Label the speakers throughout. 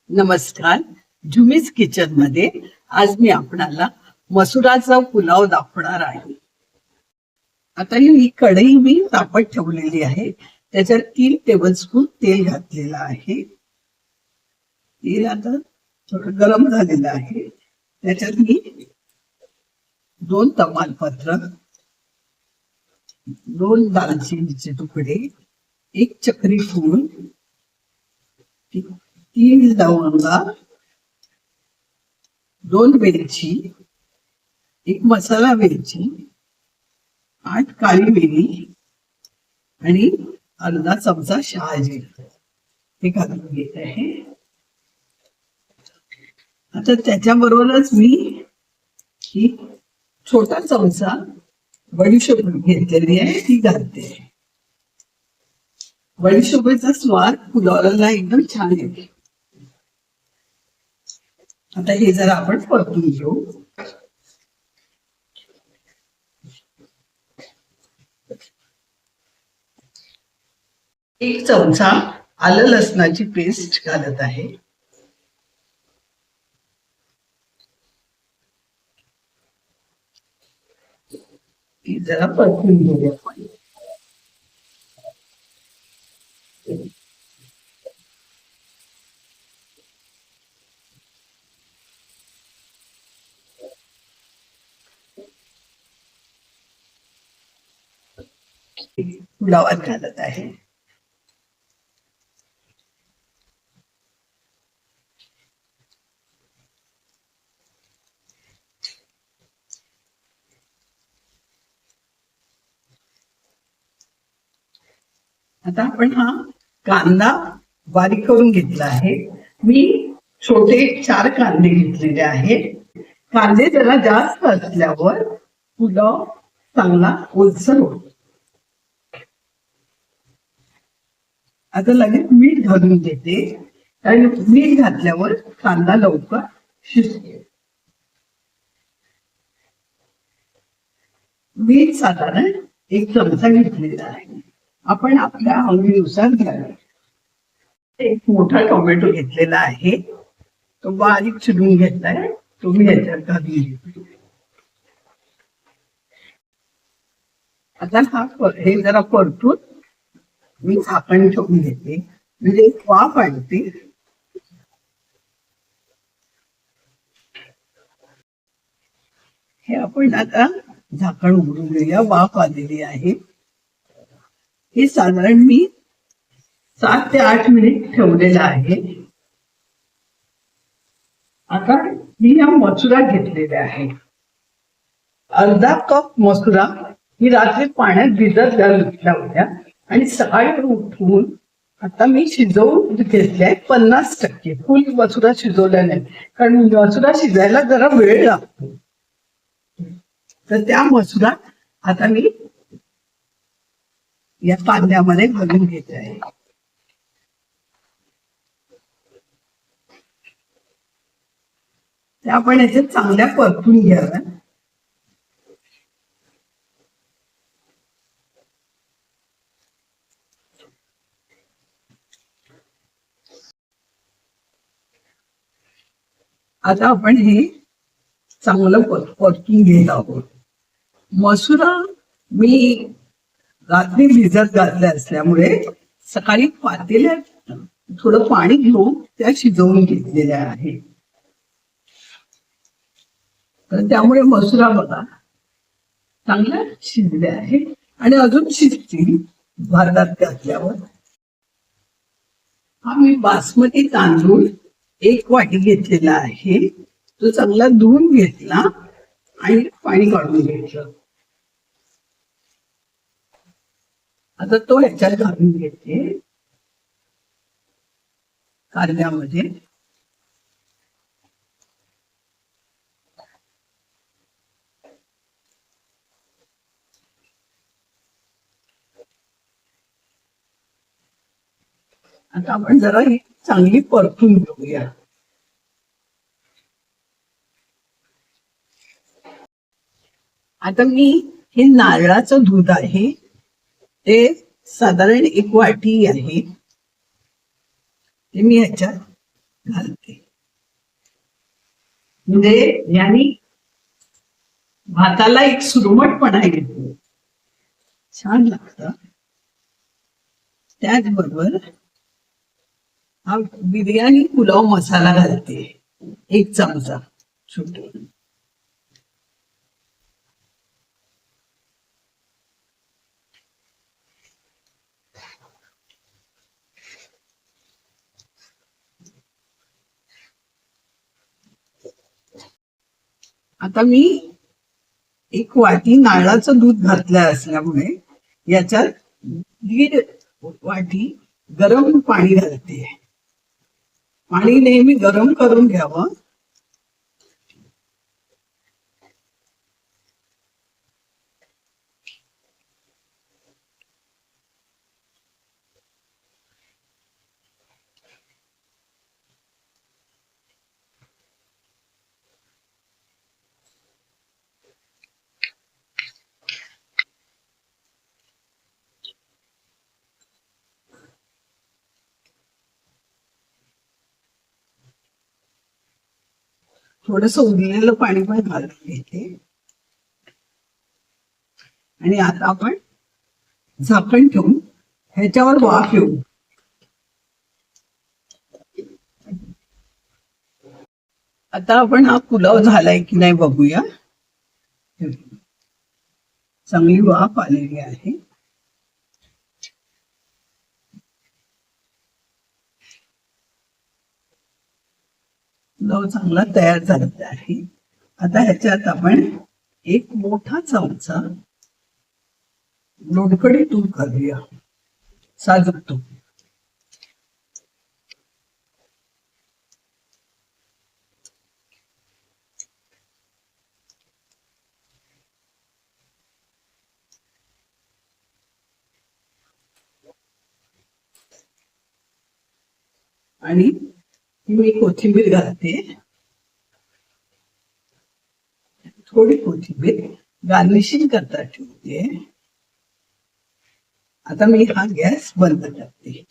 Speaker 1: नमस्कार. झुमीज किचन मध्ये आज मी आपणाला मसुराचा पुलाव दाखवणार आहे. आता ही कढई मी तापत ठेवलेली आहे. त्याच्यात 3 टेबलस्पून तेल घातलेलं आहे. तेल आता थोडं गरम झालेलं आहे. त्याच्यात मी 2 तमालपत्र, 2 दालचिनीचे तुकडे, 1 चक्री फूल, 3 लवंगा, 2 वेलची, 1 मसाला वेलची, 8 काळी मिरी आणि अर्धा चमचा शहाजीरा हे घालून घेत आहे. आता त्याच्याबरोबरच मी ही छोटा चमचा बडीशेप घेतलेली आहे ती घालते. बडीशेपेचा स्वाद पुलावाला एकदम छान येते. आता हे जरा आपण परतून घेऊ. एक चमचा आलं लसणाची पेस्ट घालत आहे. ती जरा परतून घेऊया आपण. पुलावात घालत आहे. आता आपण हा कांदा बारीक करून घेतला आहे. मी छोटे 4 कांदे घेतलेले आहेत. कांदे जरा जास्त असल्यावर पुलाव चांगला ओलसर होतो. आता लगेच मीठ घालून देते आणि मीठ घातल्यावर कांदा लवकर शिजतो. मीठ साधारण 1 चमचा घेतलेला आहे. आपण आपल्या आवडीनुसार घ्यावे. 1 मोठा टोमॅटो घेतलेला आहे. तो बारीक चिरून घेतलाय. तो मी याच्यात घालून घेते. आता हे जरा परतून मी झाकण ठेवून घेते म्हणजे वाफ आणते. हे आपण आता झाकण उघडून घेऊया. वाफ आलेली आहे. हे साधारण मी 7 ते 8 मिनिट ठेवलेलं आहे. आता मी या मसुरा घेतलेल्या आहे. अर्धा कप मसुरा ही रात्री पाण्यात भिजत घातल्या होत्या आणि सकाळी उठवून आता मी शिजवून घेतलाय 50%. फुल मसुरा शिजवला नाही कारण मसुरा शिजायला जरा वेळ लागतो. तर त्या मसुरा आता मी या कांद्यामध्ये घालून घेत आहे. त्या आपण याच्यात चांगल्या परतून घ्याव्या. आता आपण हे चांगलं परतून घेत आहोत. मसुरा मी रात्री भिजत घातले असल्यामुळे सकाळी पातेल्यात थोडं पाणी घेऊन त्या शिजवून घेतलेल्या आहे. तर त्यामुळे मसुरा बघा चांगला शिजले आहे आणि अजून शिजतील भातात घातल्यावर. हा मी बासमती तांदूळ 1 वाटी घेतलेला आहे. तो चांगला धुवून घेतला आणि पाणी काढून घेतलं. आता तो ह्याच्यात घालून घेते कांद्यामध्ये. आता आपण जरा ही चांगली परतून घेऊया. आता मी हे नारळाचं दूध आहे ते साधारण 1 वाटी आहे. ते मी ह्याच्यात घालते. म्हणजे यांनी भाताला एक सुरमटपणा येतो, छान लागतं. त्याचबरोबर हा बिर्याणी पुलाव मसाला घालते, 1 चमचा छोटे. आता मी 1 वाटी नारळाचं दूध घातलं असल्यामुळे याच्यात 1.5 वाटी गरम पाणी घालते. पाणी नेहमी गरम करून घ्यावं. थोडस उरलेलं पाणी पण घालून घेते. आणि आता आपण झाकण ठेवून ह्याच्यावर वाफ येऊ. आता आपण हा पुलाव झालाय की नाही बघूया. चांगली वाफ आलेली आहे. पुलाव चांगला तयार झालेला आहे. आता ह्याच्यात आपण 1 मोठा चमचा लोणकडी तूप घालूया, साजूक तूप. आणि मी कोथिंबीर घालते, थोडी कोथिंबीर गार्निशिंग करता ठेवते. आता मी हा गॅस बंद करते.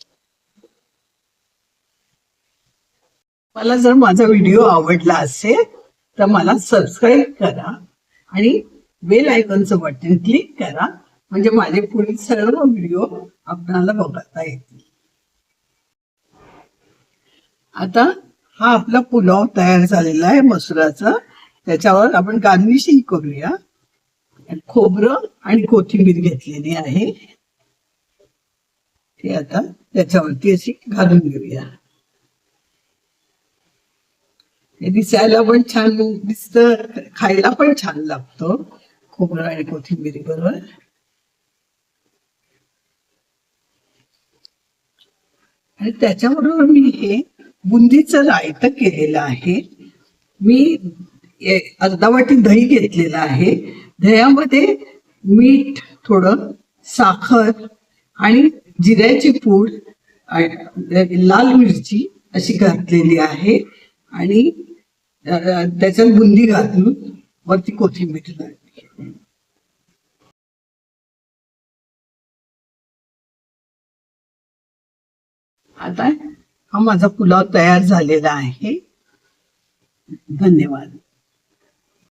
Speaker 1: मला जर माझा व्हिडिओ आवडला असेल तर मला सबस्क्राईब करा आणि बेल आयकॉनचं बटन क्लिक करा, म्हणजे माझे पुढील सर्व व्हिडिओ आपल्याला बघता येतील. आता हा आपला पुलाव तयार झालेला आहे मसुराचा. त्याच्यावर आपण गार्निशिंग करूया. खोबरं आणि कोथिंबीर घेतलेली आहे, ते आता त्याच्यावरती अशी घालून घेऊया. हे दिसायला पण छान दिसतं, खायला पण छान लागतो खोबरं आणि कोथिंबीरी बरोबर. आणि त्याच्याबरोबर मी हे बुंदीचं रायतं केलेलं आहे. मी अर्धा वाटी दही घेतलेलं आहे. दह्यामध्ये मीठ, थोडं साखर आणि जिऱ्याची पूड, लाल मिरची अशी घातलेली आहे. आणि त्याच्यात बुंदी घालून वरती कोथिंबीर घातली. आता हा माझा पुलाव तयार झालेला आहे. धन्यवाद.